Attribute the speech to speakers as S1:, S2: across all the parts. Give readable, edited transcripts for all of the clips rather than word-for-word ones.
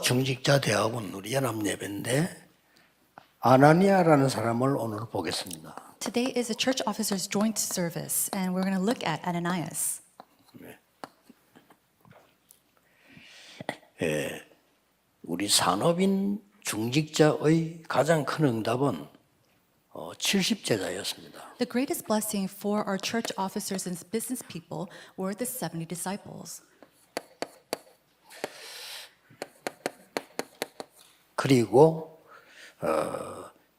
S1: 중직자 대학원 우리 연합예배인데 아나니아라는 사람을 오늘 보겠습니다.
S2: Today is a church officers joint service, and we're going to look at Ananias.
S1: 우리 산업인 중직자의 가장 큰 응답은 70제자였습니다.
S2: The greatest blessing for our church officers and business people were the 70 disciples.
S1: 그리고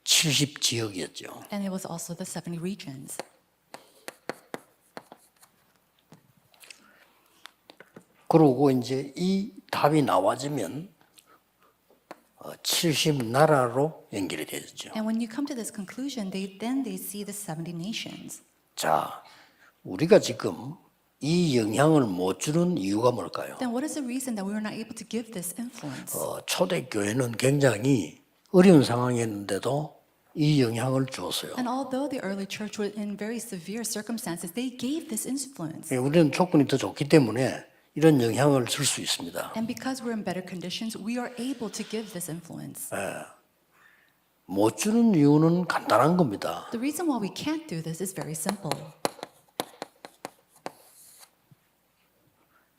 S1: 70지역이었죠.
S2: And it was also the 70 regions.
S1: 그리고 이제 이 답이 나와지면 70나라로 연결이 되었죠.
S2: And when you come to this conclusion, they see the 70 nations.
S1: 자, 우리가 지금 이 영향을 못 주는 이유가 뭘까요?
S2: Then what is the reason that we were not able to give this influence?
S1: 초대교회는 굉장히 어려운 상황이었는데도 이 영향을 주었어요.
S2: And although the early church was in very severe circumstances, they gave this influence.
S1: 우리는 조건이 더 좋기 때문에 이런 영향을 줄 수 있습니다.
S2: And because we're in better conditions, we are able to give this influence.
S1: 못 주는 이유는 간단한 겁니다.
S2: The reason why we can't do this is very simple.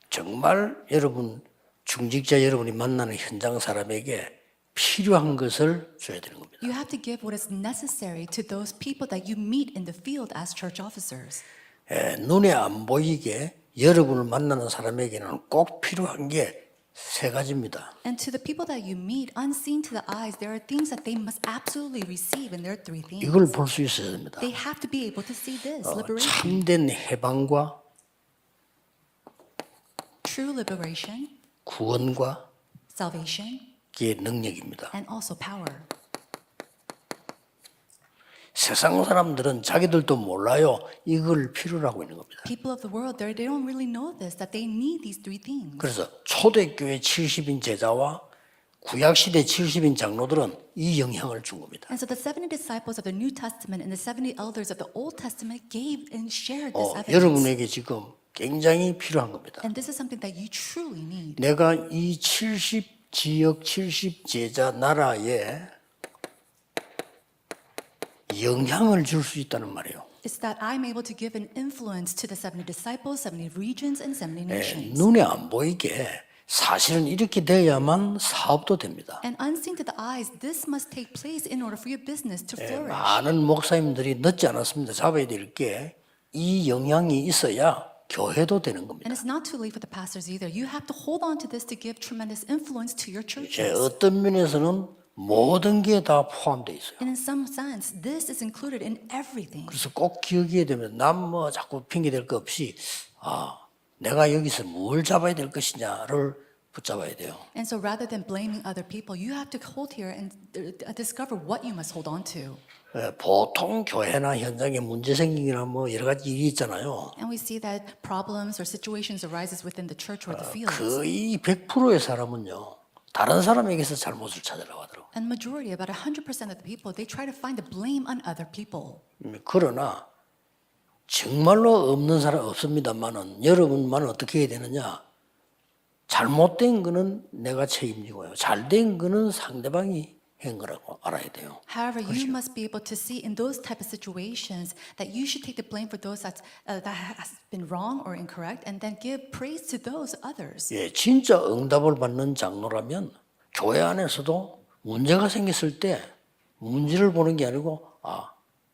S1: 정말 여러분 중직자 여러분이 만나는 현장 사람에게 필요한 것을 줘야 되는 겁니다.
S2: You have to give what is necessary to those people that you meet in the field as church officers.
S1: 눈에 안 보이게 여러분을 만나는 사람에게는 꼭 필요한 게 세 가지입니다.
S2: And to the people that you meet, unseen to the eyes, there are things that they must absolutely receive, and there are three things.
S1: 이걸 볼 수 있어야 됩니다.
S2: They have to be able to see this, liberation,
S1: 참된 해방과
S2: true liberation,
S1: 구원과
S2: salvation,
S1: 그 능력입니다.
S2: and also power.
S1: 세상 사람들은 자기들도 몰라요. 이걸 필요로 하고 있는 겁니다.
S2: People of the world, they don't really know this, that they need these three things.
S1: 그래서 초대교회 70인 제자와 구약시대 70인 장로들은 이 영향을 준 겁니다.
S2: And so the 70 disciples of the New Testament and the 70 elders of the Old Testament gave and shared this evidence.
S1: 여러분에게 지금 굉장히 필요한 겁니다.
S2: And this is something that you truly need.
S1: 내가 이 70지역 70제자 나라에 영향을 줄 수 있다는 말이에요.
S2: It's that I'm able to give an influence to the 70 disciples, 70 regions, and 70 nations.
S1: 눈에 안 보이게 사실은 이렇게 돼야만 사업도 됩니다.
S2: And unseen to the eyes, this must take place in order for your business to flourish.
S1: 많은 목사님들이 늦지 않았습니다. 잡아야 될 게 이 영향이 있어야 교회도 되는 겁니다.
S2: And it's not too late for the pastors either. You have to hold on to this to give tremendous influence to your churches.
S1: 어떤 면에서는 모든 게 다 포함되어 있어요.
S2: And in some sense, this is included in everything.
S1: 그래서 꼭 기억해야 되면 남 뭐 자꾸 핑계댈 거 없이 내가 여기서 뭘 잡아야 될 것이냐를 붙잡아야 돼요.
S2: And so rather than blaming other people, you have to hold here and discover what you must hold on to.
S1: 보통 교회나 현장에 문제 생기거나 뭐 여러 가지 일이 있잖아요.
S2: And we see that problems or situations arises within the church or the fields.
S1: 거의 100%의 사람은요. 다른 사람에게서 잘못을 찾으려고 하더라고요.
S2: And majority, about 100% of the people, they try to find the blame on other people.
S1: 그러나 정말로 없는 사람 없습니다만은 여러분만 어떻게 해야 되느냐? 잘못된 거는 내가 책임지고요. 잘된 거는 상대방이 한 거라고 알아야 돼요.
S2: However, you must be able to see in those type of situations that you should take the blame for those that has been wrong or incorrect, and then give praise to those others.
S1: 진짜 응답을 받는 장로라면 교회 안에서도 문제가 생겼을 때 문제를 보는 게 아니고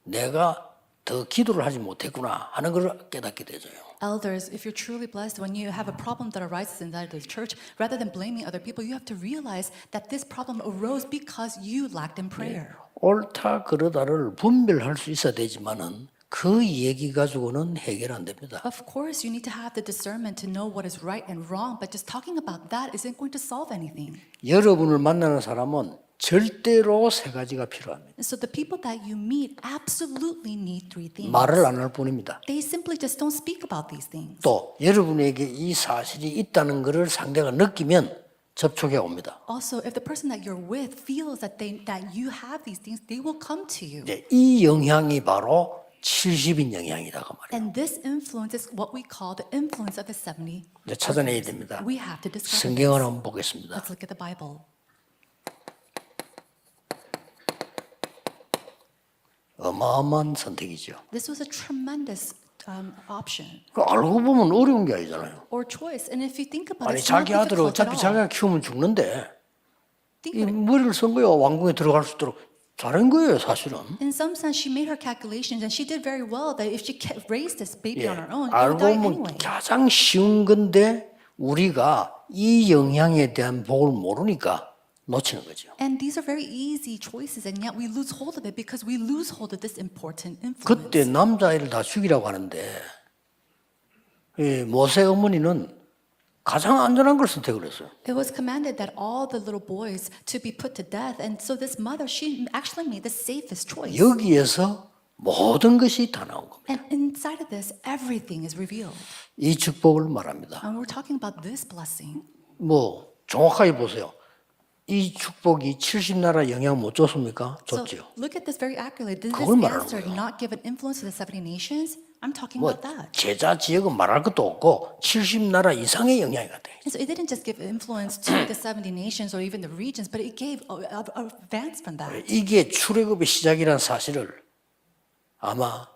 S1: 내가 더 기도를 하지 못했구나 하는 걸 깨닫게 되죠.
S2: Elders, if you're truly blessed, when you have a problem that arises inside the church, rather than blaming other people, you have to realize that this problem arose because you lacked in prayer.
S1: 옳다 그러다를 분별할 수 있어야 되지만은 그 얘기 가지고는 해결 안 됩니다.
S2: Of course, you need to have the discernment to know what is right and wrong, but just talking about that isn't going to solve anything.
S1: 여러분을 만나는 사람은 절대로 세 가지가 필요합니다.
S2: And so the people that you meet absolutely need three things.
S1: 말을 안 할 뿐입니다.
S2: They simply just don't speak about these things.
S1: 또 여러분에게 이 사실이 있다는 것을 상대가 느끼면 접촉해 옵니다.
S2: Also, if the person that you're with feels that you have these things, they will come to you.
S1: 이 영향이 바로 70인 영향이다 그 말이에요.
S2: And this influence is what we call the influence of the 70.
S1: 이제 찾아내야 됩니다.
S2: We have to discover
S1: 성경을
S2: this.
S1: 한번 보겠습니다.
S2: Let's look at the Bible.
S1: 어마어마한 선택이죠.
S2: This was a tremendous option
S1: 그 알고 보면 어려운 게 아니잖아요.
S2: or choice. And if you think about
S1: 아니
S2: it, it's not
S1: 자기 아들
S2: difficult at
S1: 어차피
S2: all.
S1: 자기가 키우면 죽는데
S2: Think
S1: 이
S2: about it.
S1: 머리를 쓴 거예요. 왕궁에 들어갈 수 있도록 잘한 거예요, 사실은.
S2: In some sense, she made her calculations, and she did very well. That if she raised this baby
S1: 예,
S2: on her own, it would
S1: 알고
S2: die
S1: 보면
S2: anyway.
S1: 가장 쉬운 건데 우리가 이 영향에 대한 복을 모르니까 놓치는 거죠.
S2: And these are very easy choices, and yet we lose hold of it because we lose hold of this important influence.
S1: 그때 남자아이를 다 죽이라고 하는데 이 모세 어머니는 가장 안전한 걸 선택을 했어요.
S2: It was commanded that all the little boys to be put to death, and so this mother, she actually made the safest choice.
S1: 여기에서 모든 것이 다 나온 겁니다.
S2: And inside of this, everything is revealed.
S1: 이 축복을 말합니다.
S2: And we're talking about this blessing.
S1: 뭐 정확하게 보세요. 이 축복이 70나라 영향 못 줬습니까?
S2: So
S1: 줬죠.
S2: look at this very accurately. Did this
S1: 그걸 말하는
S2: answer
S1: 거예요.
S2: not give an influence to the 70 nations? I'm talking
S1: 뭐
S2: about that.
S1: 제자 지역은 말할 것도 없고 70나라 이상의 영향이 갔대.
S2: And so it didn't just give influence to the 70 nations or even the regions, but it gave advance from that.
S1: 이게 출애굽의 시작이라는 사실을 아마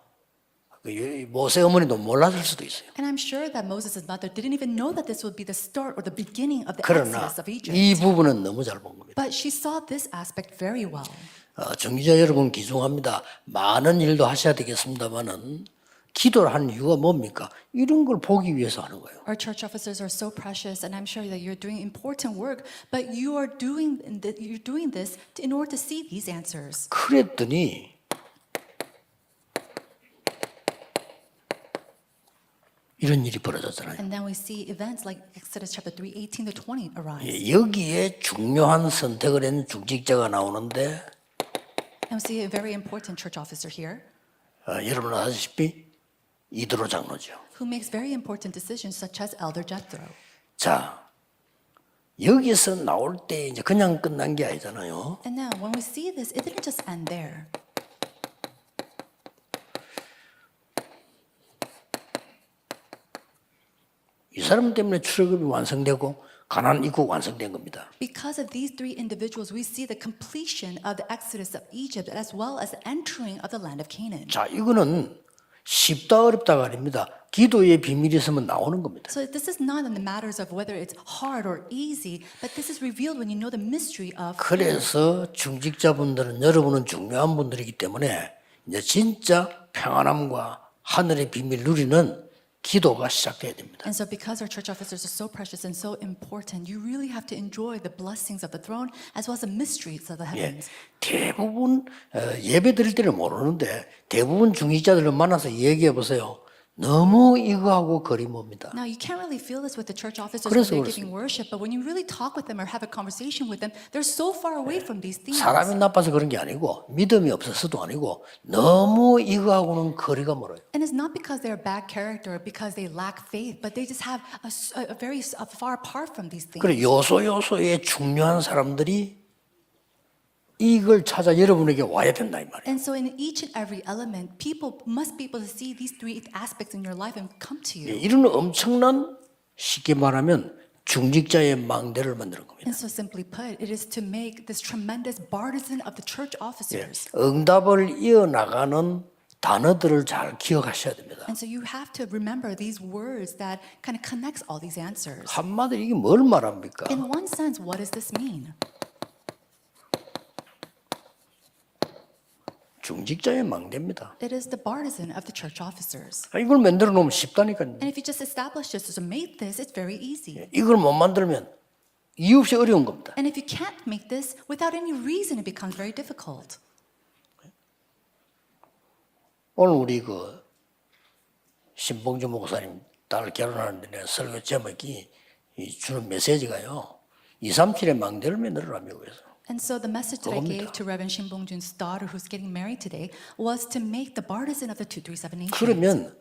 S1: 그 모세 어머니도 몰랐을 수도 있어요.
S2: And I'm sure that Moses' mother didn't even know that this would be the start or the beginning of the
S1: 그러나
S2: exodus of Egypt.
S1: 이 부분은 너무 잘 본 겁니다.
S2: But she saw this aspect very well.
S1: 정기자 여러분 귀중합니다. 많은 일도 하셔야 되겠습니다만은 기도를 하는 이유가 뭡니까? 이런 걸 보기 위해서 하는 거예요.
S2: Our church officers are so precious, and I'm sure that you're doing important work, but you're doing this in order to see these answers.
S1: 그랬더니 이런 일이 벌어졌잖아요.
S2: And then we see events like Exodus chapter 3, 18 to 20 arise.
S1: 여기에 중요한 선택을 한 중직자가 나오는데
S2: And we see a very important church officer here
S1: 여러분 아시다시피 이드로 장로죠.
S2: who makes very important decisions such as Elder Jethro.
S1: 자, 여기서 나올 때 이제 그냥 끝난 게 아니잖아요.
S2: And now when we see this, it didn't just end there.
S1: 이 사람 때문에 출애굽이 완성되고 가나안 입국 완성된 겁니다.
S2: Because of these three individuals, we see the completion of the exodus of Egypt as well as the entering of the land of Canaan.
S1: 자, 이거는 쉽다 어렵다가 아닙니다. 기도의 비밀이 있으면 나오는 겁니다.
S2: So this is not in the matters of whether it's hard or easy, but this is revealed when you know the mystery of prayer.
S1: 그래서 중직자분들은 여러분은 중요한 분들이기 때문에 이제 진짜 평안함과 하늘의 비밀 누리는 기도가 시작돼야 됩니다.
S2: And so because our church officers are so precious and so important, you really have to enjoy the blessings of the throne as well as the mysteries of the
S1: 예,
S2: heavens.
S1: 대부분 예배 드릴 때는 모르는데 대부분 중직자들을 만나서 얘기해 보세요. 너무 이거하고 거리 멉니다.
S2: Now, you can't really feel this with the church officers when
S1: 그래서
S2: they're
S1: 그렇습니다.
S2: giving worship, but when you really talk with them or have a conversation with them, they're so far away from these things.
S1: 사람이 나빠서 그런 게 아니고 믿음이 없어서도 아니고 너무 이거하고는 거리가 멀어요.
S2: And it's not because they're bad character or because they lack faith, but they just have a very far apart from these things.
S1: 그래 요소에 중요한 사람들이 이걸 찾아 여러분에게 와야 된다 이 말이에요.
S2: And so in each and every element, people must be able to see these three aspects in your life and come to you.
S1: 이런 엄청난 쉽게 말하면 중직자의 망대를 만드는 겁니다.
S2: And so simply put, it is to make this tremendous partisan of the church officers.
S1: 응답을 이어나가는 단어들을 잘 기억하셔야 됩니다.
S2: And so you have to remember these words that kind of connects all these answers.
S1: 한마디로 이게 뭘 말합니까?
S2: In one sense, what does this mean?
S1: 중직자의 망대입니다.
S2: It is the partisan of the church officers.
S1: 이걸 만들어 놓으면 쉽다니까요.
S2: And if you just establish this or make this, it's very easy.
S1: 이걸 못 만들면 이유 없이 어려운 겁니다.
S2: And if you can't make this, without any reason, it becomes very difficult.
S1: 오늘 우리 그 신봉주 목사님 딸 결혼하는데 내가 설교 제목이 주는 메시지가요. 237의 망대를 만들어라 미국에서.
S2: And so the message that I gave to Reverend Shin Bong-jun's daughter who's getting married today was to make the partisan of the 237 nations.
S1: 그러면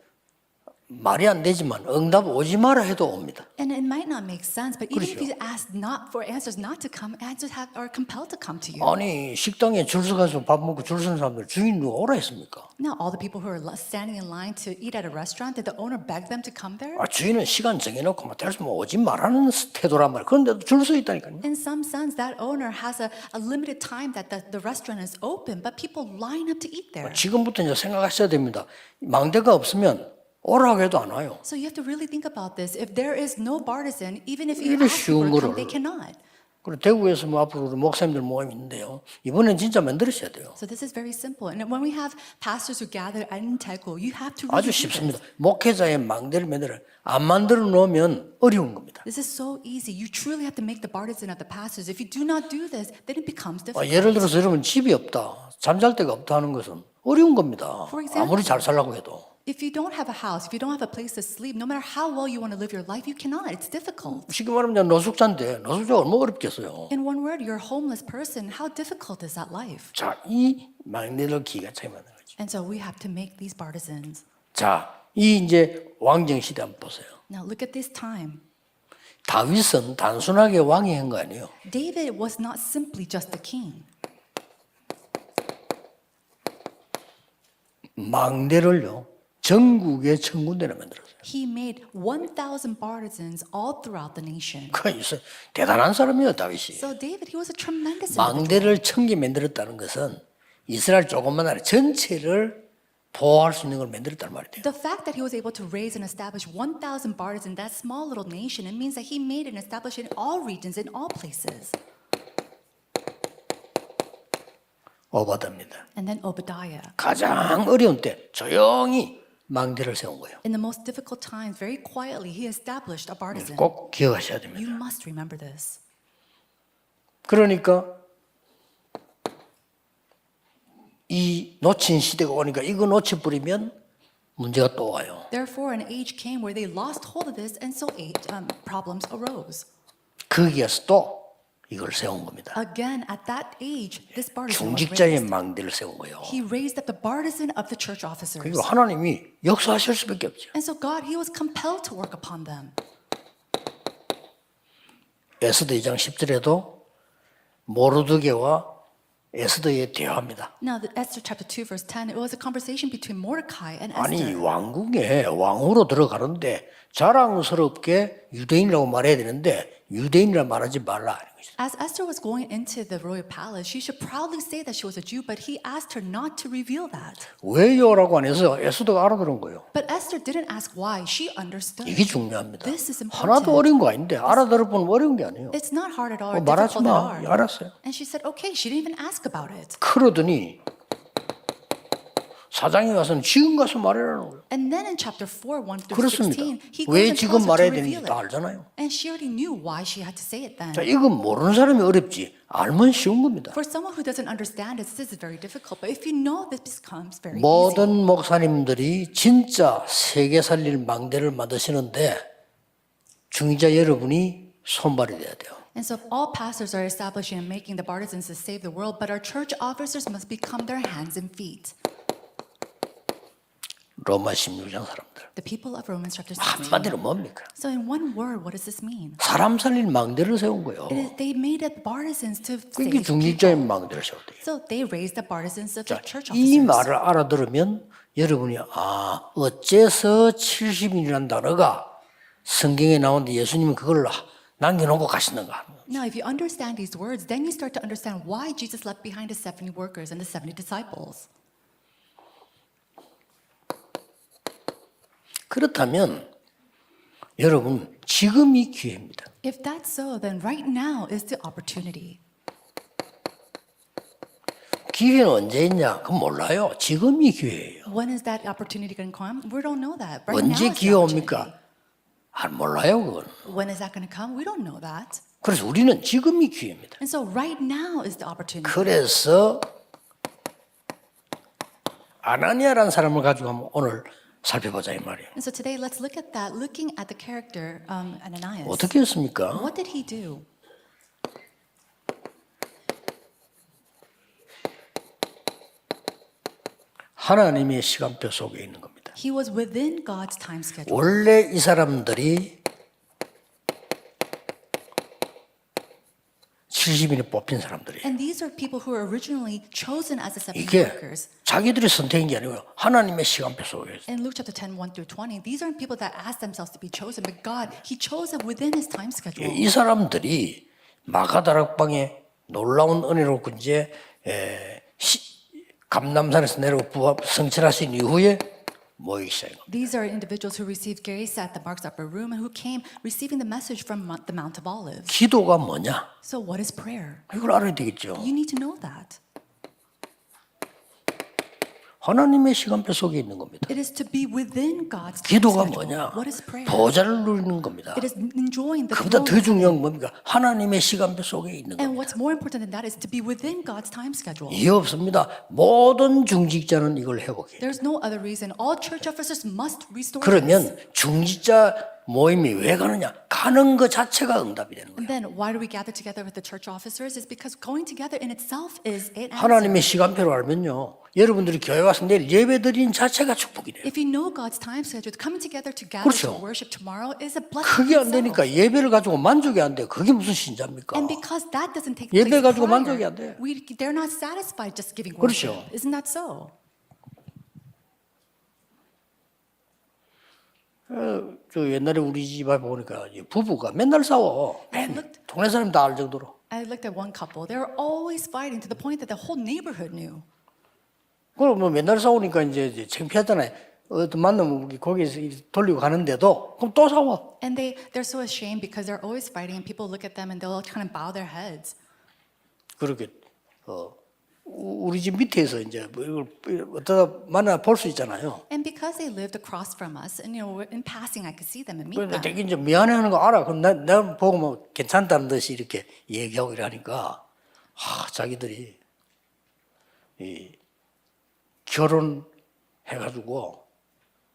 S1: 말이 안 되지만 응답 오지 마라 해도 옵니다.
S2: And it might not make sense, but even if
S1: 그렇죠.
S2: you ask not for answers not to come, answers are compelled to come to you.
S1: 아니 식당에 줄 서가지고 밥 먹고 줄 서는 사람들 주인 누가 오라 했습니까?
S2: Now, all the people who are standing in line to eat at a restaurant, did the owner beg them to come there?
S1: 주인은 시간 정해놓고 막 대서 뭐 오지 말라는 태도란 말이에요. 그런데도 줄 서 있다니까요.
S2: In some sense, that owner has a limited time that the restaurant is open, but people line up to eat there.
S1: 지금부터 이제 생각하셔야 됩니다. 망대가 없으면 오라고 해도 안 와요.
S2: So you have to really think about this. If there is no partisan, even if you
S1: 이래
S2: ask people
S1: 쉬운
S2: to come,
S1: 거를.
S2: they cannot.
S1: 그리고 대구에서 뭐 앞으로 우리 목사님들 모임이 있는데요. 이번엔 진짜 만들으셔야 돼요.
S2: So this is very simple. And when we have pastors who gather in Daegu, you have to really
S1: 아주
S2: do this.
S1: 쉽습니다. 목회자의 망대를 만들어 안 만들어 놓으면 어려운 겁니다.
S2: This is so easy. You truly have to make the partisan of the pastors. If you do not do this, then it becomes difficult.
S1: 예를 들어서 여러분 집이 없다, 잠잘 데가 없다 하는 것은 어려운 겁니다.
S2: For example,
S1: 아무리 잘 살라고 해도.
S2: If you don't have a house, if you don't have a place to sleep, no matter how well you want to live your life, you cannot. It's difficult.
S1: 쉽게 말하면 노숙자인데 노숙자가 얼마나 어렵겠어요.
S2: In one word, you're a homeless person. How difficult is that life?
S1: 자, 이 망대를 기가 차게 만든 거죠.
S2: And so we have to make these partisans.
S1: 자, 이 이제 왕정 시대 한번 보세요.
S2: Now look at this time.
S1: 다윗은 단순하게 왕이 한 거 아니에요.
S2: David was not simply just a king.
S1: 망대를요 전국의 천군대를 만들었어요.
S2: He made 1,000 partisans all throughout the nation.
S1: 그래서 대단한 사람이에요, 다윗이.
S2: So David, he was a tremendous individual.
S1: 망대를 1000개 만들었다는 것은 이스라엘 조그만 나라 전체를 보호할 수 있는 걸 만들었단 말이에요.
S2: The fact that he was able to raise and establish 1,000 partisans in that small little nation, it means that he made and established in all regions, in all places.
S1: 오바다입니다.
S2: And then Obadiah.
S1: 가장 어려운 때 조용히 망대를 세운 거예요.
S2: In the most difficult times, very quietly, he established a partisan.
S1: 꼭 기억하셔야
S2: You
S1: 됩니다.
S2: must remember this.
S1: 그러니까 이 놓친 시대가 오니까 이거 놓쳐버리면 문제가 또 와요.
S2: Therefore, an age came where they lost hold of this, and so problems arose.
S1: 거기에서 또 이걸 세운 겁니다.
S2: Again, at that age, this partisan was
S1: 중직자의
S2: raised.
S1: 망대를 세운 거예요.
S2: He raised up the partisan of the church officers.
S1: 그리고 하나님이 역사하실 수밖에 없죠.
S2: And so God, he was compelled to work upon them.
S1: 에스더 2장 10절에도 모르드게와 에스더의 대화입니다.
S2: Now, the Esther chapter 2, verse 10, it was a conversation between Mordecai and
S1: 아니
S2: Esther.
S1: 왕궁에 왕으로 들어가는데 자랑스럽게 유대인이라고 말해야 되는데 유대인이라 말하지 말라 하는 것이죠.
S2: As Esther was going into the royal palace, she should proudly say that she was a Jew, but he asked her not to reveal that.
S1: 왜요라고 안 해서 에스더가 알아들은 거예요.
S2: But Esther didn't ask why. She understood.
S1: 이게 중요합니다.
S2: This is important.
S1: 하나도 어려운 거 아닌데 알아들어보면 어려운 게 아니에요.
S2: It's not hard at all. or
S1: 말하지
S2: difficult
S1: 마.
S2: at all.
S1: 알았어요.
S2: And she said, okay. She didn't even ask about it.
S1: 그러더니 사장이 가서는 지금 가서 말해라는 거예요.
S2: And then in chapter 4, 1 through
S1: 그렇습니다.
S2: 16, he
S1: 왜
S2: goes and
S1: 지금
S2: tells her to
S1: 말해야
S2: reveal
S1: 되는지 다
S2: it.
S1: 알잖아요.
S2: And she already knew why she had to say it then.
S1: 자, 이건 모르는 사람이 어렵지 알면 쉬운 겁니다.
S2: For someone who doesn't understand it, this is very difficult. But if you know, this becomes very easy.
S1: 모든 목사님들이 진짜 세계 살릴 망대를 만드시는데 중자 여러분이 손발이 돼야 돼요.
S2: And so all pastors are establishing and making the partisans to save the world, but our church officers must become their hands and feet.
S1: 로마 16장 사람들.
S2: The people of Romans chapter 16.
S1: 한마디로 뭡니까?
S2: So in one word, what does this mean?
S1: 사람 살릴 망대를 세운 거예요.
S2: It is, they made up partisans to
S1: 그게
S2: save
S1: 중직자의
S2: people.
S1: 망대를 세웠대요.
S2: So they raised the partisans of the church
S1: 이
S2: officers.
S1: 말을 알아들으면 여러분이 어째서 70인이라는 단어가 성경에 나오는데 예수님은 그걸 남겨놓고 가시는가?
S2: Now, if you understand these words, then you start to understand why Jesus left behind the 70 workers and the 70 disciples.
S1: 그렇다면 여러분 지금이 기회입니다.
S2: If that's so, then right now is the opportunity.
S1: 기회는 언제 있냐? 그건 몰라요. 지금이 기회예요.
S2: When is that opportunity going to come? We don't know that. Right
S1: 언제
S2: now is the
S1: 기회
S2: opportunity.
S1: 옵니까? 몰라요 그건.
S2: When is that going to come? We don't know that.
S1: 그래서 우리는 지금이 기회입니다.
S2: And so right now is the opportunity.
S1: 그래서 아나니아라는 사람을 가지고 한번 오늘 살펴보자 이 말이에요.
S2: And so today, let's look at that, looking at the character Ananias.
S1: 어떻게 했습니까?
S2: What did he do?
S1: 하나님의 시간표 속에 있는 겁니다.
S2: He was within God's time schedule.
S1: 원래 이 사람들이 70인에 뽑힌 사람들이에요.
S2: And these are people who were originally chosen as the 70
S1: 이게
S2: workers.
S1: 자기들이 선택한 게 아니고요. 하나님의 시간표 속에 있어요.
S2: In Luke chapter 10, 1 through 20, these aren't people that asked themselves to be chosen, but God, He chose them within His time schedule.
S1: 이 사람들이 마가다락방에 놀라운 은혜로 이제 감남산에서 내려오고 성취하신 이후에 모이기 시작해요.
S2: These are individuals who received grace at the Mark's upper room and who came receiving the message from the Mount of Olives.
S1: 기도가 뭐냐?
S2: So what is prayer?
S1: 이걸 알아야 되겠죠.
S2: You need to know that.
S1: 하나님의 시간표 속에 있는 겁니다.
S2: It is to be within God's time
S1: 기도가
S2: schedule.
S1: 뭐냐?
S2: What is prayer?
S1: 보좌를 누리는 겁니다.
S2: It is enjoying the
S1: 그보다
S2: throne.
S1: 더 중요한 건 뭡니까? 하나님의 시간표 속에 있는
S2: And
S1: 겁니다.
S2: what's more important than that is to be within God's time schedule.
S1: 이해 없습니다. 모든 중직자는 이걸 회복해요.
S2: There's no other reason. All church officers must restore this.
S1: 그러면 중직자 모임이 왜 가느냐? 가는 것 자체가 응답이 되는 거예요.
S2: And then why do we gather together with the church officers? Is because going together in itself is an answer.
S1: 하나님의 시간표를 알면요. 여러분들이 교회 와서 내일 예배 드리는 자체가 축복이래요.
S2: If you know God's time schedule, coming together to gather
S1: 그렇죠.
S2: to worship tomorrow is a blessing.
S1: 그게 안
S2: itself.
S1: 되니까 예배를 가지고 만족이 안 돼. 그게 무슨 신자입니까?
S2: And because that doesn't take
S1: 예배
S2: place
S1: 가지고 만족이 안
S2: prior,
S1: 돼.
S2: they're not satisfied just giving
S1: 그렇죠.
S2: worship. Isn't that so?
S1: 저 옛날에 우리 집에 보니까 부부가 맨날 싸워. 동네 사람 다 알 정도로.
S2: I looked at one couple. They were always fighting to the point that the whole neighborhood knew.
S1: 그럼 뭐 맨날 싸우니까 이제 창피하잖아요. 어떤 만나면 우리 거기에서 돌리고 가는데도 그럼 또 싸워.
S2: And they're so ashamed because they're always fighting and people look at them and they'll kind of bow their heads.
S1: 그렇게 우리 집 밑에서 이제 뭐 이걸 어쩌다 만나 볼 수 있잖아요.
S2: And because they lived across from us, and in passing I could see them and meet
S1: 그런데
S2: them.
S1: 되게 이제 미안해하는 거 알아. 그럼 내가 보고 뭐 괜찮다는 듯이 이렇게 얘기하고 이러니까 자기들이 이 결혼해가지고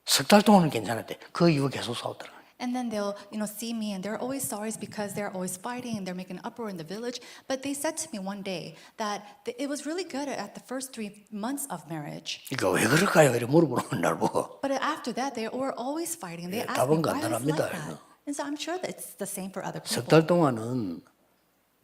S1: 석 달 동안은 괜찮았대. 그 이후 계속 싸우더라.
S2: And then they'll, see me, and they're always sorry because they're always fighting and they're making an uproar in the village. But they said to me one day that it was really good at the first 3 months of marriage.
S1: 그러니까 왜 그럴까요? 이렇게 물어보는 날 보고.
S2: But after that, they were always fighting. They asked
S1: 답은
S2: me why is it like
S1: 간단합니다.
S2: that. And so I'm sure that it's the same for other
S1: 석
S2: people.
S1: 달 동안은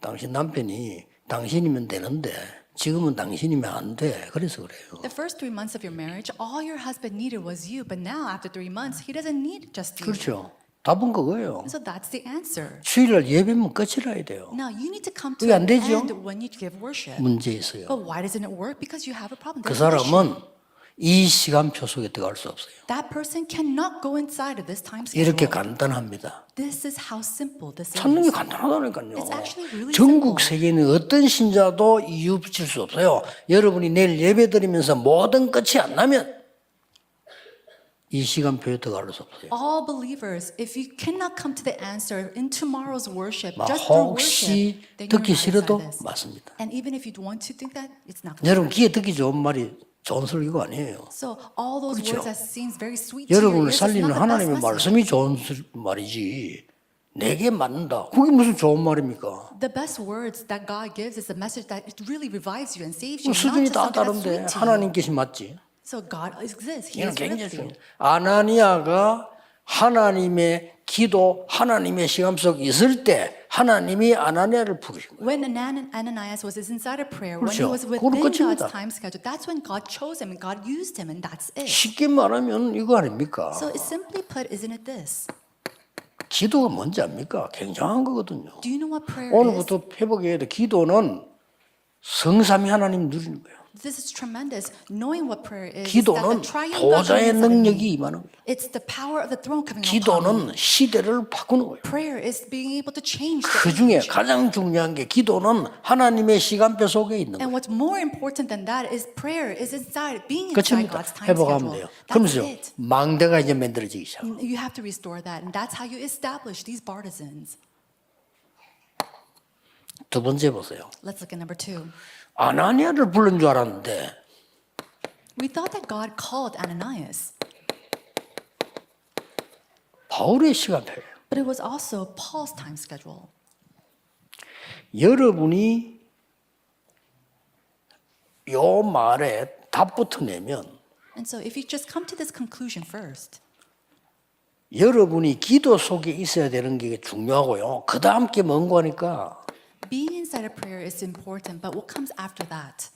S1: 당신 남편이 당신이면 되는데 지금은 당신이면 안 돼. 그래서 그래요.
S2: The first 3 months of your marriage, all your husband needed was you. But now, after 3 months, he doesn't need just you.
S1: 그렇죠. 답은 그거예요.
S2: And so that's the answer.
S1: 주일날 예배면 끝이라 해야 돼요.
S2: Now, you need to come to
S1: 그게 안
S2: an
S1: 되죠?
S2: end when you give worship.
S1: 문제 있어요.
S2: But why doesn't it work? Because you have a problem.
S1: 그
S2: There's an issue.
S1: 사람은 이 시간표 속에 들어갈 수 없어요.
S2: That person cannot go inside of this time
S1: 이렇게
S2: schedule.
S1: 간단합니다.
S2: This is how simple this
S1: 찾는 게
S2: is.
S1: 간단하다니까요.
S2: It's actually really
S1: 전국
S2: simple.
S1: 세계에 있는 어떤 신자도 이유 붙일 수 없어요. 여러분이 내일 예배 드리면서 모든 끝이 안 나면 이 시간표에 들어갈 수 없어요.
S2: All believers, if you cannot come to the answer in tomorrow's worship,
S1: 막
S2: just through
S1: 혹시
S2: worship, then
S1: 듣기
S2: you're not
S1: 싫어도
S2: inside this.
S1: 맞습니다.
S2: And even if you want to think that, it's not going to
S1: 여러분 귀에 듣기 좋은 말이 좋은 설교가 아니에요.
S2: So all those
S1: 그렇죠.
S2: words that seems very sweet to your
S1: 여러분을
S2: ears is
S1: 살리는
S2: not the best
S1: 하나님의
S2: message.
S1: 말씀이 좋은 말이지 내게 맞는다. 그게 무슨 좋은 말입니까?
S2: The best words that God gives is a message that it really revives you and saves you, not
S1: 수준이
S2: just
S1: 다
S2: something that's
S1: 다른데
S2: sweet to you.
S1: 하나님께서 맞지.
S2: So God exists. He
S1: 이건
S2: is
S1: 굉장히
S2: with you.
S1: 중요해요. 아나니아가 하나님의 기도, 하나님의 시간 속에 있을 때 하나님이 아나니아를 부르신 거예요.
S2: When Ananias was inside of prayer, when he
S1: 그렇죠.
S2: was
S1: 그걸로
S2: within
S1: 끝입니다.
S2: God's time schedule, that's when God chose him and God used him, and that's it.
S1: 쉽게 말하면 이거 아닙니까?
S2: So simply put, isn't it this?
S1: 기도가 뭔지 압니까? 굉장한 거거든요.
S2: Do you know what prayer is?
S1: 오늘부터 회복해야 돼. 기도는 성삼위 하나님 누리는 거예요.
S2: This is tremendous. Knowing what prayer is,
S1: 기도는
S2: that the triune God
S1: 보좌의
S2: lives in
S1: 능력이
S2: me.
S1: 임하는 거예요.
S2: It's the power of the throne coming upon me.
S1: 기도는 시대를 바꾸는 거예요.
S2: Prayer is being able to change
S1: 그
S2: the
S1: 중에
S2: age.
S1: 가장 중요한 게 기도는 하나님의 시간표 속에 있는
S2: And
S1: 거예요.
S2: what's more important than that is prayer is inside, being inside
S1: 끝입니다.
S2: God's time
S1: 회복하면
S2: schedule.
S1: 돼요.
S2: That's
S1: 그러면서
S2: it.
S1: 망대가 이제 만들어지기 시작.
S2: You have to restore that, and that's how you establish these partisans.
S1: 두 번째 보세요.
S2: Let's look at number 2.
S1: 아나니아를 부른 줄 알았는데
S2: We thought that God called Ananias,
S1: 바울의 시간표예요.
S2: but it was also Paul's time schedule.
S1: 여러분이 요 말에 답부터 내면
S2: And so if you just come to this conclusion first,
S1: 여러분이 기도 속에 있어야 되는 게 중요하고요. 그 다음 게 뭔고 하니까
S2: being inside of prayer is important, but what comes after that?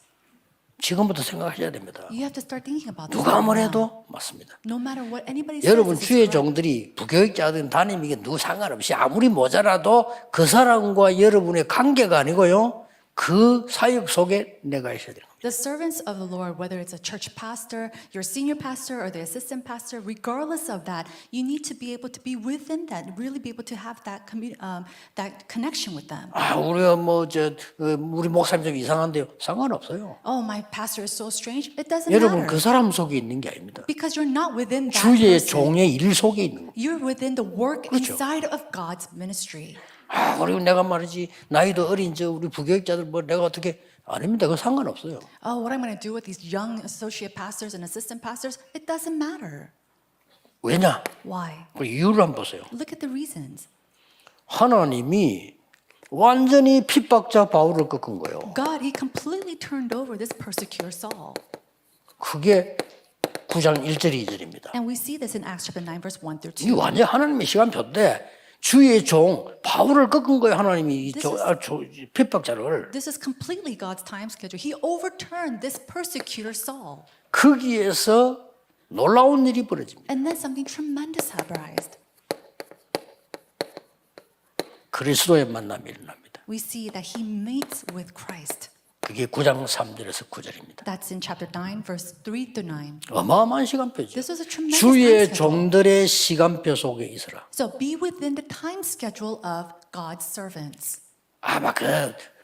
S1: 지금부터 생각하셔야 됩니다.
S2: You have to start thinking about this.
S1: 누가
S2: right now.
S1: 뭐래도 맞습니다.
S2: No matter what anybody
S1: 여러분
S2: says,
S1: 주의
S2: this is correct.
S1: 종들이 부교육자든 담임이든 누구 상관없이 아무리 모자라도 그 사람과 여러분의 관계가 아니고요. 그 사역 속에 내가 있어야 돼요.
S2: The servants of the Lord, whether it's a church pastor, your senior pastor, or the assistant pastor, regardless of that, you need to be able to be within that, really be able to have that that connection with them.
S1: 아, 우리가 우리 목사님 좀 이상한데요. 상관없어요.
S2: Oh, my pastor is so strange. It doesn't
S1: 여러분
S2: matter.
S1: 그 사람 속에 있는 게 아닙니다.
S2: Because you're not within that
S1: 주의
S2: person.
S1: 종의 일 속에 있는 거예요.
S2: You're within the work
S1: 그렇죠.
S2: inside of God's ministry.
S1: 아, 그리고 내가 말이지 나이도 어린 우리 부교육자들 뭐 내가 어떻게 아닙니다. 그건 상관없어요.
S2: Oh, what I'm going to do with these young associate pastors and assistant pastors, it doesn't matter.
S1: 왜냐?
S2: Why?
S1: 그 이유를 한번 보세요.
S2: Look at the reasons.
S1: 하나님이 완전히 핍박자 바울을 꺾은 거예요.
S2: God, he completely turned over this persecutor Saul.
S1: 그게 9장 1절 2절입니다.
S2: And we see this in Acts chapter 9 verse 1 through 2.
S1: 이 완전 하나님의 시간표인데 주의 종 바울을 꺾은 거예요. 하나님이 핍박자를.
S2: This is completely God's time schedule. He overturned this persecutor Saul.
S1: 거기에서 놀라운 일이 벌어집니다.
S2: And then something tremendous happened.
S1: 그리스도의 만남이 일어납니다.
S2: We see that he meets with Christ.
S1: 그게 9장 3절에서 9절입니다.
S2: That's in chapter 9 verse 3 through 9.
S1: 어마어마한 시간표죠.
S2: This was a tremendous
S1: 주의
S2: time schedule.
S1: 종들의 시간표 속에 있어라.
S2: So be within the time schedule of God's servants.
S1: 아마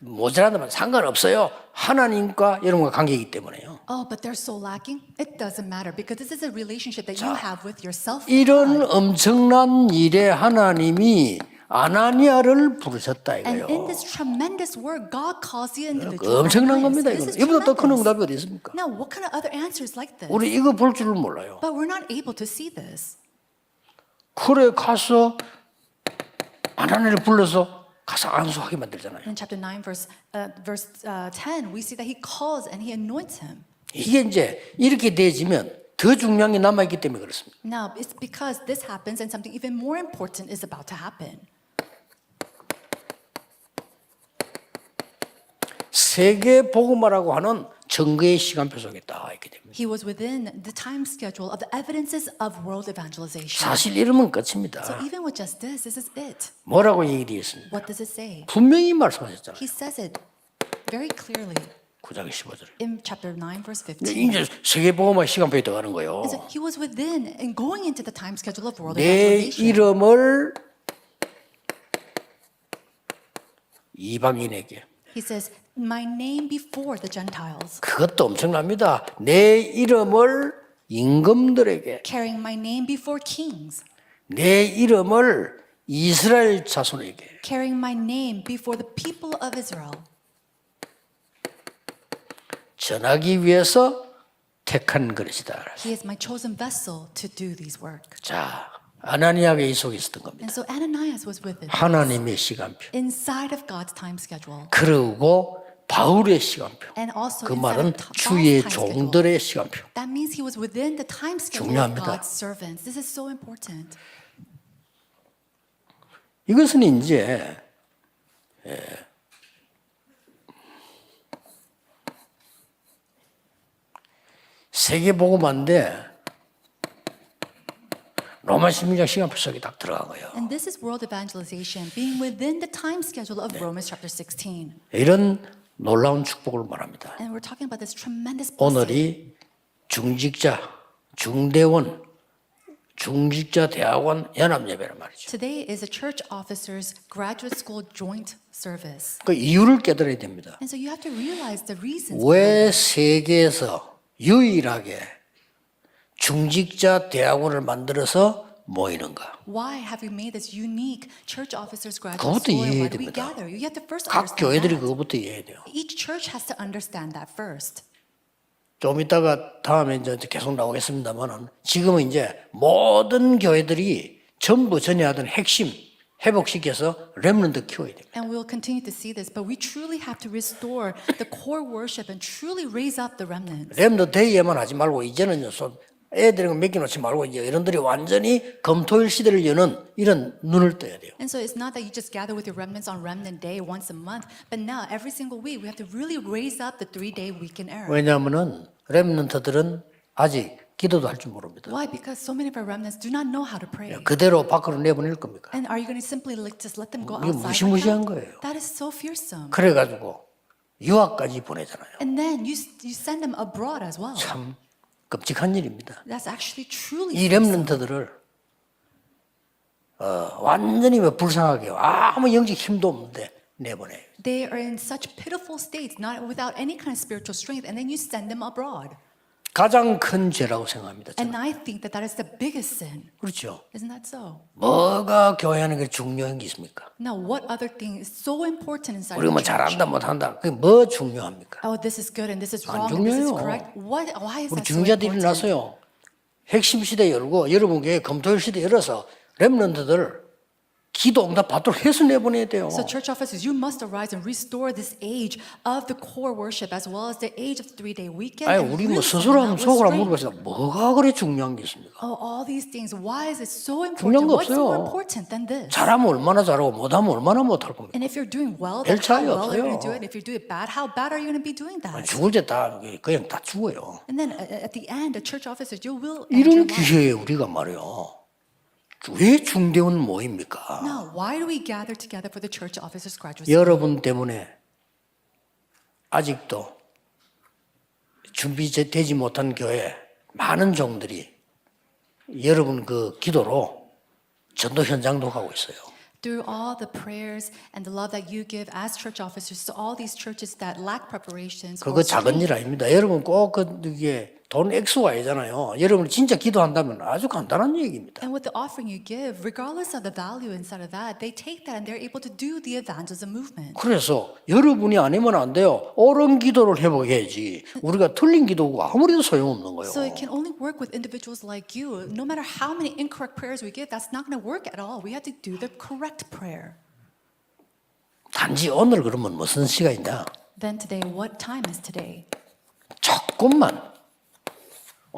S1: 모자란다면 상관없어요. 하나님과 여러분과 관계이기 때문에요.
S2: Oh, but they're so lacking. It doesn't matter because this is a relationship that you have with yourself.
S1: 이런 엄청난 일에 하나님이 아나니아를 부르셨다
S2: And in
S1: 이거요.
S2: this tremendous work, God calls the individual.
S1: 엄청난
S2: Ananias.
S1: 겁니다.
S2: This is
S1: 이거보다 더 큰
S2: tremendous.
S1: 응답이 어디 있습니까?
S2: Now, what kind of other answers like this?
S1: 우리 이거 볼 줄을 몰라요.
S2: But we're not able to see this.
S1: 그래 가서 아나니아를 불러서 가서 안수하게 만들잖아요.
S2: In chapter 9, verse 10, we see that he calls and he anoints him.
S1: 이게 이제 이렇게 되어지면 더 중요한 게 남아있기 때문에 그렇습니다.
S2: Now, it's because this happens and something even more important is about to happen.
S1: 세계 복음화라고 하는 증거의 시간표 속에 딱 있게 됩니다.
S2: He was within the time schedule of the evidences of world evangelization.
S1: 사실 이러면
S2: So
S1: 끝입니다.
S2: even with just this is it.
S1: 뭐라고 얘기되어 있습니다.
S2: What does it say?
S1: 분명히 말씀하셨잖아요.
S2: He says it very clearly
S1: 9장 15절.
S2: in chapter 9, verse 15.
S1: 이제 세계 복음화 시간표에 들어가는 거예요.
S2: And so he was within and going into the time schedule of world
S1: 내
S2: evangelization.
S1: 이름을 이방인에게.
S2: He says, my name before the Gentiles,
S1: 그것도 엄청납니다. 내 이름을 임금들에게,
S2: carrying my name before kings,
S1: 내 이름을 이스라엘 자손에게.
S2: carrying my name before the people of Israel.
S1: 전하기 위해서 택한 그릇이다.
S2: He is my chosen vessel to do these work.
S1: 자, 아나니아가 이 속에 있었던 겁니다.
S2: And so Ananias was with it,
S1: 하나님의 시간표.
S2: inside of God's time schedule.
S1: 그리고 바울의 시간표.
S2: And also
S1: 그
S2: inside
S1: 말은
S2: of God's
S1: 주의
S2: time schedule.
S1: 종들의 시간표.
S2: That means he was within the time schedule
S1: 중요합니다.
S2: of God's servants. This is so important.
S1: 이것은 이제 세계복음화인데 로마 16장 시간표 속에 딱 들어간 거예요.
S2: And this is world evangelization, being within the time schedule of Romans chapter 16.
S1: 이런 놀라운 축복을 말합니다.
S2: And we're talking about this tremendous blessing.
S1: 오늘이 중직자, 중대원, 중직자 대학원 연합예배란 말이죠.
S2: Today is a church officers graduate school joint service.
S1: 그 이유를 깨달아야 됩니다.
S2: And so you have to realize the reasons.
S1: 왜 세계에서 유일하게 중직자 대학원을 만들어서 모이는가?
S2: Why have we made this unique church officers graduate
S1: 그것부터
S2: school? And
S1: 이해해야
S2: why do we
S1: 됩니다.
S2: gather? You have to first
S1: 각
S2: understand
S1: 교회들이
S2: that.
S1: 그것부터 이해해야 돼요.
S2: Each church has to understand that first.
S1: 좀 이따가 다음에 이제 계속 나오겠습니다만은 지금은 이제 모든 교회들이 전부 전해하던 핵심 회복시켜서 렘넌트 키워야 됩니다.
S2: And we'll continue to see this, but we truly have to restore the core worship and truly raise up the remnants.
S1: 렘넌트 데이에만 하지 말고 이제는요. 애들은 맡겨놓지 말고 이제 어른들이 완전히 검토일 시대를 여는 이런 눈을 떠야 돼요.
S2: And so it's not that you just gather with your remnants on Remnant Day once a month, but now every single week we have to really raise up the 3-day weekend era.
S1: 왜냐하면은 렘넌트들은 아직 기도도 할 줄 모릅니다.
S2: Why? Because so many of our remnants do not know how to pray.
S1: 그대로 밖으로 내보낼 겁니까?
S2: And are you going to simply just let them go
S1: 이게
S2: outside?
S1: 무시무시한
S2: like
S1: 거예요.
S2: that? That is so fearsome.
S1: 그래가지고 유학까지 보내잖아요.
S2: And then you send them abroad as well.
S1: 참 끔찍한 일입니다.
S2: That's actually truly
S1: 이
S2: fearsome.
S1: 렘넌트들을 완전히 불쌍하게 아무 영적 힘도 없는데 내보내요.
S2: They are in such pitiful states, not without any kind of spiritual strength, and then you send them abroad.
S1: 가장 큰 죄라고 생각합니다. 저는.
S2: And I think that that is the biggest sin.
S1: 그렇죠.
S2: Isn't that so?
S1: 뭐가 교회 하는 게 중요한 게 있습니까?
S2: Now, what other thing is so important inside
S1: 우리가
S2: the
S1: 뭐
S2: church?
S1: 잘한다 못한다 그게 뭐 중요합니까?
S2: Oh, this is good and this is
S1: 안
S2: wrong and this is
S1: 중요해요.
S2: correct. Why is
S1: 우리
S2: that so
S1: 중자들이
S2: important?
S1: 일어났어요. 핵심 시대 열고 여러분 교회 검토일 시대 열어서 렘넌트들 기도 응답 받도록 해서 내보내야 돼요.
S2: So church officers, you must arise and restore this age of the core worship as well as the age of the 3-day weekend.
S1: 아니
S2: and
S1: 우리 뭐
S2: really send
S1: 스스로
S2: them
S1: 한번
S2: out with
S1: 속으로
S2: strength.
S1: 물어봐서 뭐가 그래 중요한 게 있습니까?
S2: Oh, all these things. Why is it so
S1: 중요한
S2: important?
S1: 거
S2: What's more
S1: 없어요.
S2: important than this?
S1: 잘하면 얼마나 잘하고 못하면 얼마나 못할 겁니까?
S2: And if you're doing well,
S1: 별
S2: then how
S1: 차이
S2: well are you going to
S1: 없어요.
S2: do it? If you do it bad, how bad are you going to be doing that?
S1: 죽을 때 다 그냥 다 죽어요.
S2: And then at the end, the church officers, you will end
S1: 이런
S2: your life.
S1: 기회에 우리가 말이요. 왜 중대원 모입니까?
S2: Now, why do we gather together for the church officers graduate?
S1: 여러분 때문에 아직도 준비되지 못한 교회 많은 종들이 여러분 그 기도로 전도 현장도 가고 있어요.
S2: Through all the prayers and the love that you give as church officers to all these churches that lack preparations.
S1: 그거 작은 일 아닙니다. 여러분 꼭 그게 돈 액수가 아니잖아요. 여러분 진짜 기도한다면 아주 간단한 얘기입니다.
S2: And with the offering you give, regardless of the value inside of that, they take that and they're able to do the evangelism movement.
S1: 그래서 여러분이 아니면 안 돼요. 옳은 기도를 해보게야지. 우리가 틀린 기도고 아무리도 소용없는 거예요.
S2: So it can only work with individuals like you. No matter how many incorrect prayers we give, that's not going to work at all. We have to do the correct prayer.
S1: 단지 오늘 그러면 무슨 시간이냐?
S2: Then today, what time is today?
S1: 조금만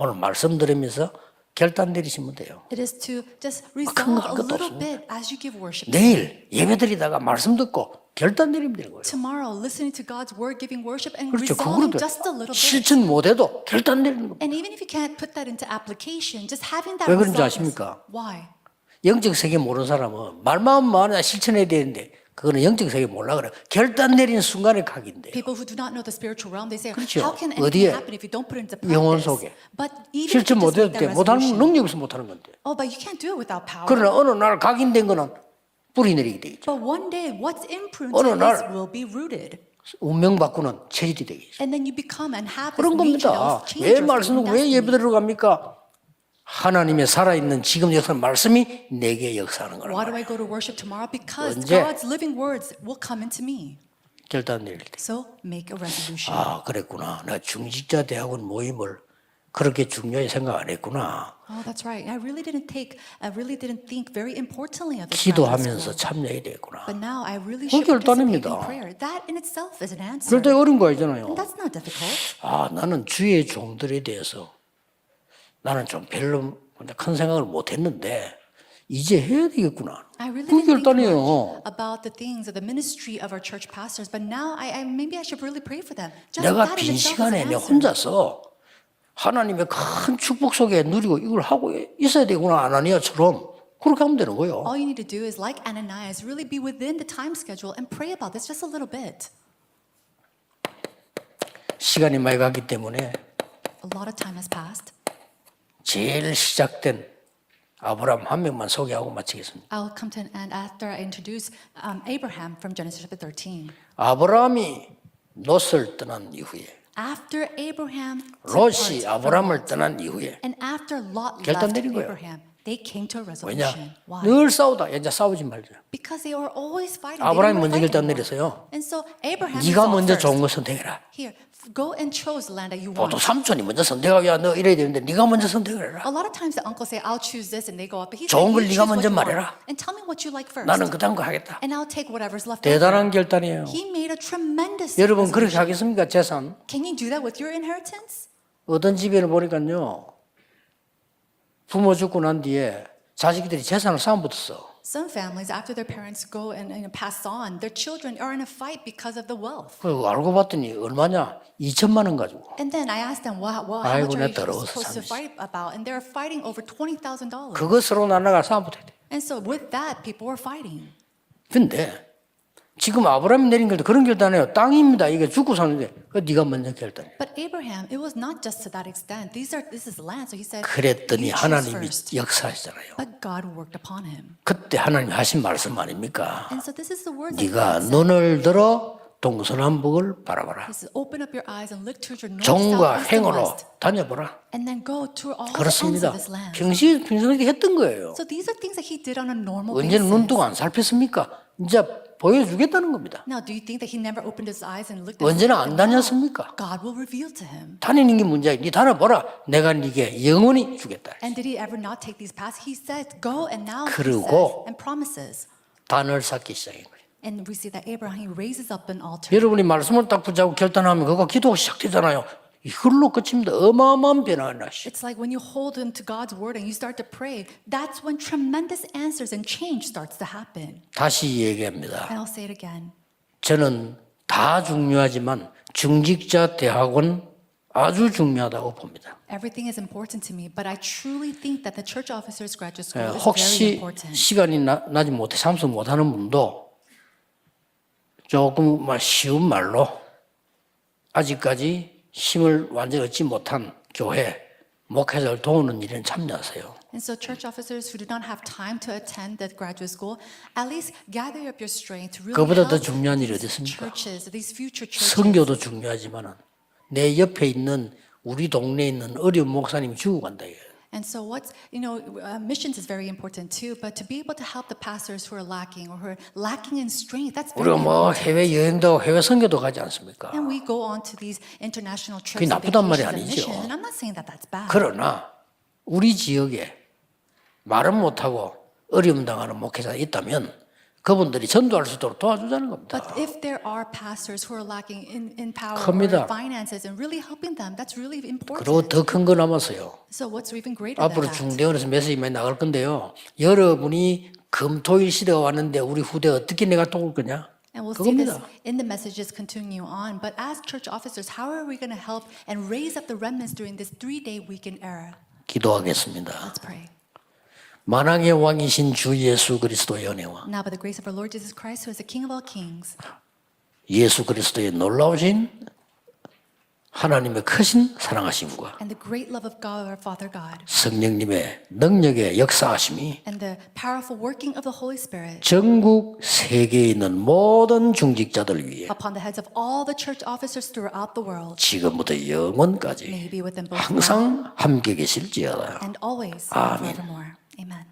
S1: 오늘 말씀 들으면서 결단 내리시면 돼요.
S2: It is to just
S1: 큰
S2: resolve
S1: 거
S2: a
S1: 것도
S2: little
S1: 없습니다.
S2: bit as you give worship.
S1: 내일 예배 드리다가 말씀 듣고 결단 내리면 되는 거예요.
S2: Tomorrow, listening to God's word, giving worship, and
S1: 그렇죠.
S2: resolving
S1: 그거로
S2: just a little bit.
S1: 실천 못해도 결단 내리는 겁니다.
S2: And even if you can't put that into application, just having that
S1: 왜 그런지
S2: resolve.
S1: 아십니까?
S2: Why?
S1: 영적 세계 모르는 사람은 말만 많아 실천해야 되는데 그거는 영적 세계 몰라 그래. 결단 내리는 순간에 각인데.
S2: People who do not know the spiritual realm, they say,
S1: 그렇죠.
S2: how can
S1: 어디에?
S2: anything happen if you don't put it into
S1: 영혼
S2: practice?
S1: 속에.
S2: But even if you
S1: 실천
S2: just
S1: 못해도
S2: make
S1: 돼.
S2: that
S1: 못하는
S2: resolution,
S1: 능력이 없어 못하는 건데.
S2: oh, but you can't do it without power.
S1: 그러나 어느 날 각인된 거는 뿌리 내리게 되겠죠.
S2: But one day, what's imprinted
S1: 어느
S2: in this
S1: 날
S2: will be rooted.
S1: 운명 바꾸는 체질이 되겠죠.
S2: And then you become and have this
S1: 그런
S2: nature
S1: 겁니다.
S2: of change
S1: 왜
S2: your
S1: 말씀을 왜
S2: destiny.
S1: 예배 들어갑니까? 하나님의 살아있는 지금 역사는 말씀이 내게 역사하는 거란
S2: Why do
S1: 말이에요.
S2: I go to worship tomorrow? Because
S1: 언제?
S2: God's living words will come into me.
S1: 결단 내릴 때.
S2: So make a resolution.
S1: 아, 그랬구나. 나 중직자 대학원 모임을 그렇게 중요히 생각 안 했구나.
S2: Oh, that's right. I really didn't think very importantly of this.
S1: 기도하면서 참여해야 되겠구나.
S2: But now I really
S1: 그게
S2: should participate in
S1: 결단입니다.
S2: prayer. That in itself is an answer.
S1: 그럴 때 어려운 거 아니잖아요.
S2: And that's not difficult.
S1: 아, 나는 주의 종들에 대해서 나는 좀 별로 큰 생각을 못 했는데 이제 해야 되겠구나.
S2: I really
S1: 그게
S2: didn't think
S1: 결단이에요.
S2: much about the things of the ministry of our church pastors, but now maybe I should really pray for them. Just
S1: 내가
S2: that
S1: 빈
S2: in itself is
S1: 시간에
S2: an
S1: 내
S2: answer.
S1: 혼자서 하나님의 큰 축복 속에 누리고 이걸 하고 있어야 되구나 아나니아처럼 그렇게 하면 되는 거예요.
S2: All you need to do is, like Ananias, really be within the time schedule and pray about this just a little bit.
S1: 시간이 많이 갔기 때문에
S2: A lot of time has passed.
S1: 제일 시작된 아브라함 한 명만 소개하고 마치겠습니다.
S2: I'll come to an end after I introduce Abraham from Genesis chapter 13.
S1: 아브라함이 롯을 떠난 이후에
S2: After Abraham
S1: 롯이
S2: departed from
S1: 아브라함을
S2: Lot,
S1: 떠난 이후에
S2: and after Lot
S1: 결단
S2: left
S1: 내린 거예요.
S2: Abraham, They came to a
S1: 왜냐?
S2: resolution. Why?
S1: 늘 싸우다. 이제 싸우지 말자.
S2: Because they were always fighting.
S1: 아브라함이
S2: They
S1: 먼저
S2: didn't
S1: 결단
S2: fight
S1: 내렸어요.
S2: anymore. And so Abraham
S1: 네가
S2: resolved
S1: 먼저
S2: first.
S1: 좋은 거 선택해라.
S2: Here, go and choose the land that you
S1: 보통
S2: want.
S1: 삼촌이 먼저 선택하기 너 이래야 되는데 네가 먼저 선택을 해라.
S2: A lot of times the uncles say, I'll choose this, and they go up. But he
S1: 좋은
S2: said,
S1: 걸
S2: you
S1: 네가
S2: choose what
S1: 먼저
S2: you
S1: 말해라.
S2: want, and tell me what you like first.
S1: 나는 그다음 거 하겠다.
S2: And I'll take whatever's left
S1: 대단한
S2: over.
S1: 결단이에요.
S2: He made a tremendous
S1: 여러분 그렇게
S2: resolution.
S1: 하겠습니까? 재산?
S2: Can you do that with your inheritance?
S1: 어떤 집에는 보니까요. 부모 죽고 난 뒤에 자식들이 재산을 싸움붙었어.
S2: Some families, after their parents go and pass on, their children are in a fight because of the wealth.
S1: 그 알고 봤더니 얼마냐? 2천만 원 가지고.
S2: And then I asked them, how
S1: 아이고,
S2: much are
S1: 내
S2: you
S1: 더러워서
S2: supposed to
S1: 참지.
S2: fight about? And they're fighting over $20,000.
S1: 그것으로 나라가 싸움붙어야 돼.
S2: And so with that, people were fighting.
S1: 근데 지금 아브라함이 내린 결단 그런 결단이에요. 땅입니다. 이게 죽고 사는데 그 네가 먼저 결단해.
S2: But Abraham, it was not just to that extent. This is land. So he said,
S1: 그랬더니
S2: you choose
S1: 하나님이
S2: first.
S1: 역사하시잖아요.
S2: But God worked upon him.
S1: 그때 하나님이 하신 말씀 아닙니까?
S2: And so this is the words that
S1: 네가
S2: God said.
S1: 눈을 들어 동서남북을 바라봐라.
S2: He says, open up your eyes and look towards your north,
S1: 정과
S2: south, east, and
S1: 행으로
S2: west.
S1: 다녀보라.
S2: And then go to all the ends
S1: 그렇습니다.
S2: of this land.
S1: 평소에 했던 거예요.
S2: So these are things that he did on a normal
S1: 언제는
S2: basis.
S1: 눈 뜨고 안 살폈습니까? 이제 보여주겠다는 겁니다.
S2: Now, do you think that he never opened his eyes and looked at
S1: 언제나 안
S2: them?
S1: 다녔습니까?
S2: God will reveal to him.
S1: 다니는 게 문제야. 네 다녀보라. 내가 네게 영원히 주겠다.
S2: And did he ever not take these paths? He said, go and now he
S1: 그리고
S2: says, and promises.
S1: 단을 쌓기 시작한 거예요.
S2: And we see that Abraham, he raises up an altar.
S1: 여러분이 말씀을 딱 붙잡고 결단하면 그거 기도가 시작되잖아요. 이걸로 끝입니다. 어마어마한 변화가 나시.
S2: It's like when you hold him to God's word and you start to pray, that's when tremendous answers and change starts to happen.
S1: 다시 얘기합니다.
S2: And I'll say it again.
S1: 저는 다 중요하지만 중직자 대학원 아주 중요하다고 봅니다.
S2: Everything is important to me, but I truly think that the church officers graduate school is very
S1: 혹시
S2: important.
S1: 시간이 나지 못해 참석 못하는 분도 조금 쉬운 말로 아직까지 힘을 완전히 얻지 못한 교회 목회자를 도우는 일에 참여하세요.
S2: And so church officers who do not have time to attend the graduate school, at least gather up your strength to really
S1: 그보다 더
S2: help
S1: 중요한 일이 어디
S2: these
S1: 있습니까?
S2: churches, these future churches.
S1: 선교도 중요하지만 내 옆에 있는 우리 동네에 있는 어려운 목사님이 죽어간다 이거예요.
S2: And so what's, missions is very important too, but to be able to help the pastors who are lacking or who are lacking in strength, that's very
S1: 우리가 뭐
S2: important.
S1: 해외 여행도 해외 선교도 가지 않습니까?
S2: And we go on to these international
S1: 그게
S2: trips and
S1: 나쁘단 말이
S2: vacations and
S1: 아니죠.
S2: missions, and I'm not saying that that's bad.
S1: 그러나 우리 지역에 말은 못하고 어려움 당하는 목회자가 있다면 그분들이 전도할 수 있도록 도와주자는 겁니다.
S2: But if there are pastors who are lacking in power
S1: 큽니다.
S2: or finances and really helping them, that's really important.
S1: 그리고 더 큰 거 남았어요.
S2: So what's even greater
S1: 앞으로
S2: than that?
S1: 중대원에서 메시지 많이 나갈 건데요. 여러분이 금토일 시대가 왔는데 우리 후대 어떻게 내가 도울 거냐?
S2: And we'll see this
S1: 그겁니다.
S2: in the messages continue on. But as church officers, how are we going to help and raise up the remnants during this 3-day weekend era?
S1: 기도하겠습니다.
S2: Let's pray.
S1: 만왕의 왕이신 주 예수 그리스도의 은혜와
S2: Now, by the grace of our Lord Jesus Christ, who is the King of all kings,
S1: 예수 그리스도의 놀라우신 하나님의 크신 사랑하심과
S2: and the great love of God, our Father God,
S1: 성령님의 능력의 역사하심이
S2: and the powerful working of the Holy Spirit
S1: 전국 세계에 있는 모든 중직자들 위해
S2: upon the heads of all the church officers throughout the world,
S1: 지금부터
S2: may
S1: 영원까지
S2: He be with them both now
S1: 항상 함께 계실지어다.
S2: and always
S1: 아멘.
S2: forevermore. Amen.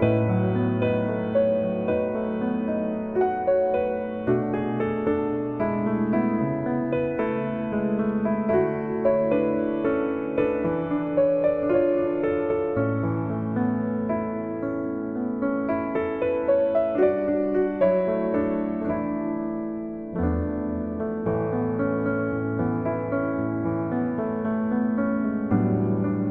S1: 있습니다.